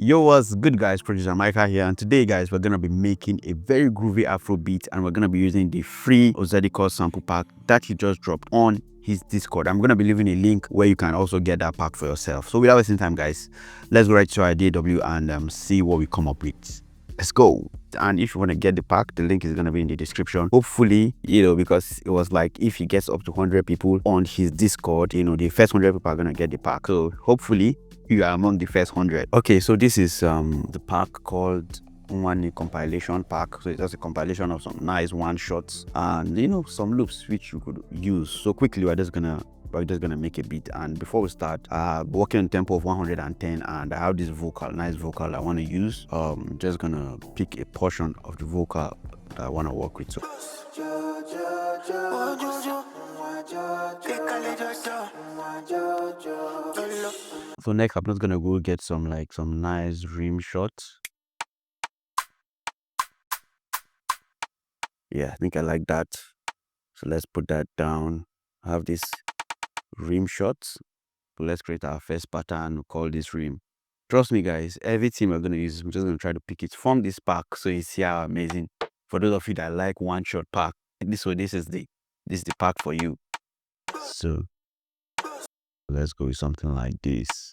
Yo, what's good, guys? Producer Mykah here, and today, guys, we're gonna be making a very groovy Afro beat, and we're gonna be using the free Ozedicor sample pack that he just dropped on his Discord. I'm gonna be leaving a link where you can also get that pack for yourself. So without wasting time, guys, let's go right to our DAW and see what we come up with. Let's go. And if you want to get the pack, the link is going to be in the description. Hopefully, because it was like if he gets up to 100 people on his Discord, the first 100 people are going to get the pack. So hopefully you are among the first 100. Okay, so this is the pack called one compilation pack. So it's just a compilation of some nice one shots and some loops which you could use. So quickly we're just gonna make a beat, and before we start, working on tempo of 110, and I have this nice vocal I want to use. Just gonna pick a portion of the vocal that I want to work with. So next I'm just gonna go get some nice rim shots. Yeah, I think I like that. So let's put that down. I have this rim shots. So let's create our first pattern. We'll call this rim. Trust me, guys, everything we're gonna use, I'm just gonna try to pick it from this pack, so you see how amazing. For those of you that like one shot pack, this is the pack for you. So let's go with something like this.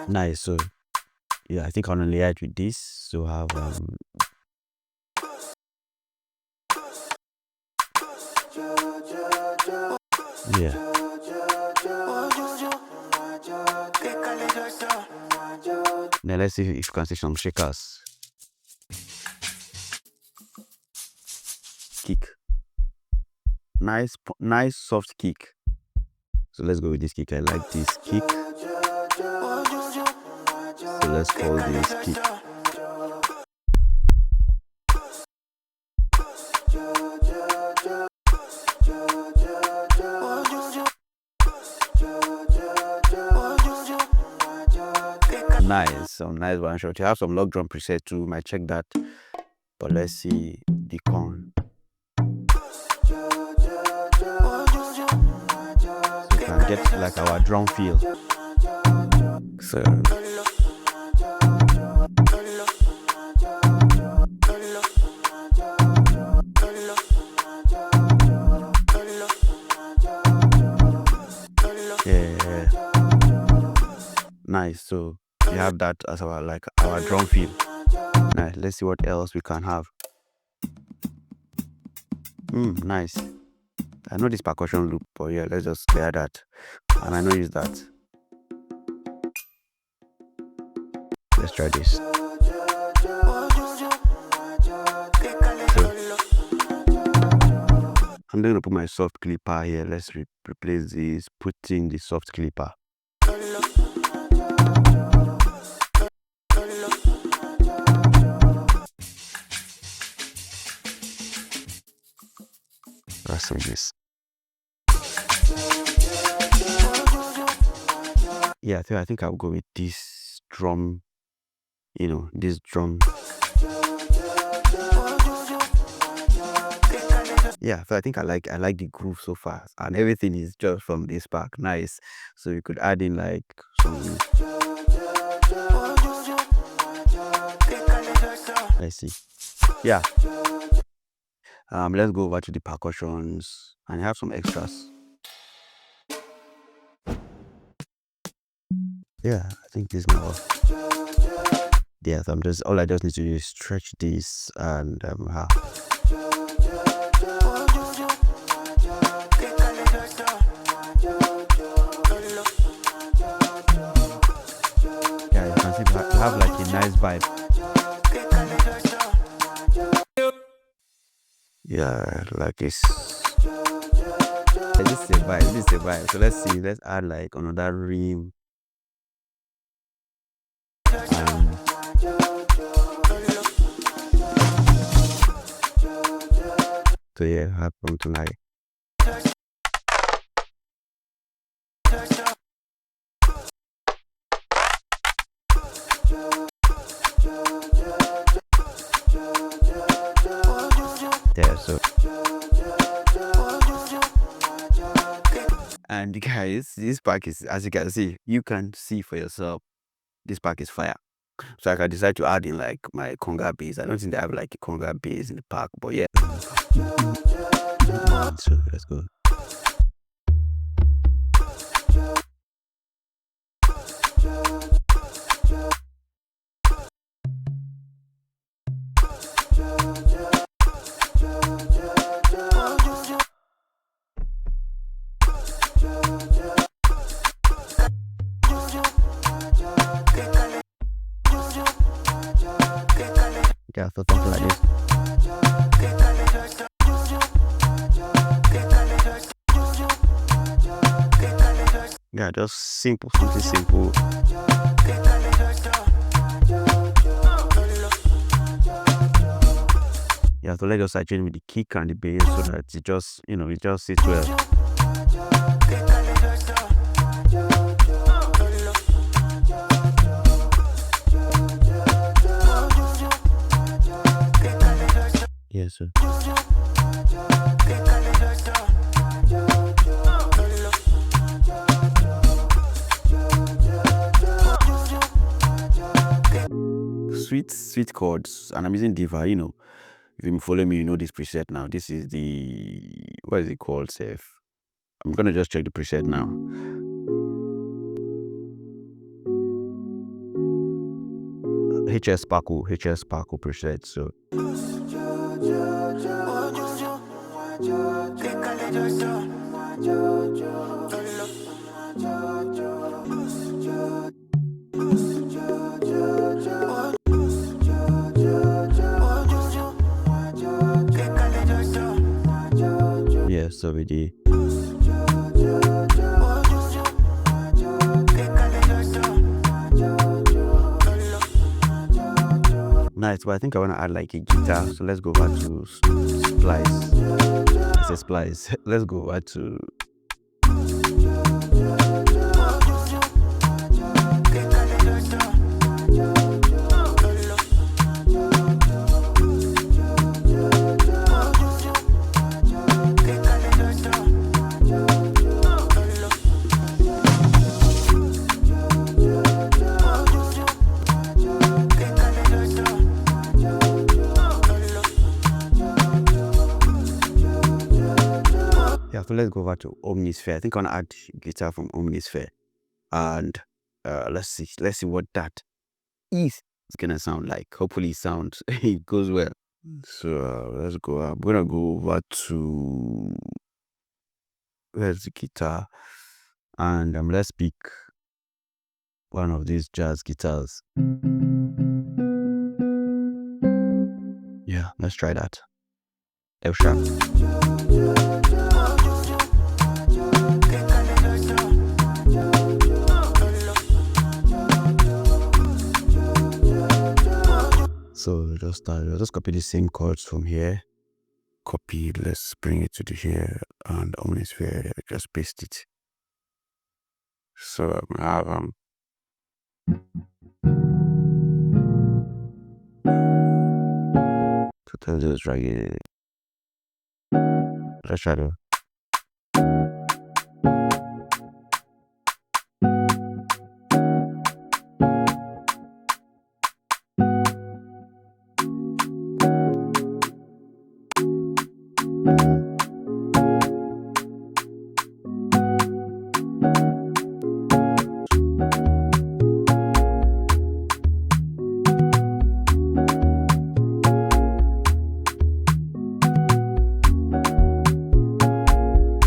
Nice. So yeah, I think I'll only add with this. So I have yeah. Now let's see if you can see some shakers. Kick. Nice soft kick. So let's go with this kick. I like this kick. So let's call this kick. Nice, some nice one shot. You have some log drum preset too, might check that. But let's see the con. So you can get like our drum feel. So yeah, nice. So we have that as our drum feel. Nice. Let's see what else we can have. Nice. I know this percussion loop, but yeah, let's just clear that. And I know use that. Let's try this. So, I'm going to put my soft clipper here. Let's replace this, put in the soft clipper. That's some this. Yeah, I think I'll go with this drum. This drum. Yeah, so I think I like the groove so far, and everything is just from this pack. Nice. So you could add in like some. Let's see. Yeah. Let's go over to the percussions and have some extras. Yeah, I think this now. Yeah, so all I just need to do is stretch this and yeah, you can see you have like a nice vibe. Yeah, like this. This is a vibe. So let's see. Let's add like another rim. So yeah, have from tonight. Yeah, so And guys, this pack is, as you can see for yourself, this pack is fire. So I can decide to add in like my conga bass. I don't think they have like a conga bass in the pack, but yeah. So let's go. Yeah, so something like this. Yeah, just simple, something simple. Yeah, so let's just adjust with the kick and the bass so that it just, it just sits well. Yes, sir. Sweet chords, and I'm using Diva. If you follow me, you know this preset now. This is the, what is it called, Seth? I'm gonna just check the preset now. HS Sparkle preset. So yeah, so we did. Nice, but I think I want to add like a guitar, so let's go back to splice. I say splice. Let's go back to so let's go over to Omnisphere. I think I want to add guitar from Omnisphere, and let's see what that is gonna sound like. Hopefully it goes well. So let's go. I'm gonna go over to, where's the guitar, and let's pick one of these jazz guitars. Yeah, let's try that. F sharp. So just copy the same chords from here. Copy, let's bring it to the here, and Omnisphere, just paste it. So I'm gonna have so just drag it. Let's try to.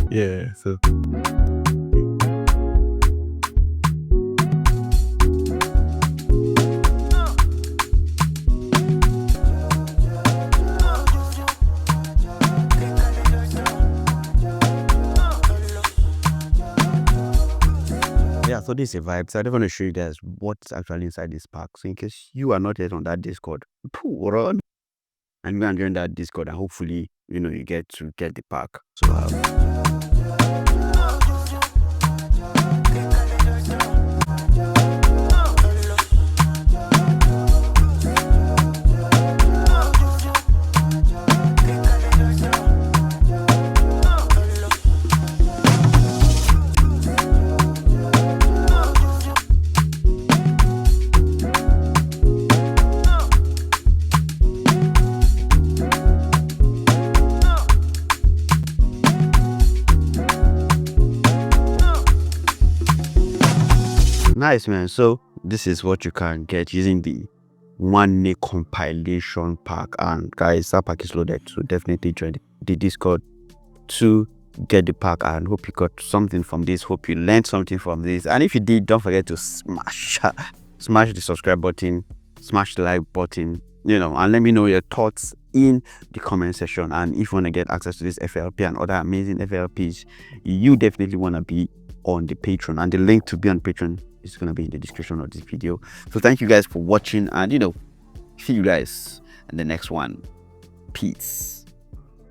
Yeah, so yeah, so this is a vibe. So I just want to show you guys what's actually inside this pack. So in case you are not yet on that Discord, run and go and join that Discord, and hopefully you get the pack. So nice, man. So this is what you can get using the 1 compilation pack. And guys, that pack is loaded, so definitely join the Discord to get the pack. And hope you got something from this. Hope you learned something from this. And if you did, don't forget to smash the subscribe button, smash the like button, and let me know your thoughts in the comment section. And if you want to get access to this FLP and other amazing FLPs, you definitely want to be on the Patreon, and the link to be on Patreon is going to be in the description of this video. So thank you guys for watching, and see you guys in the next one. Peace.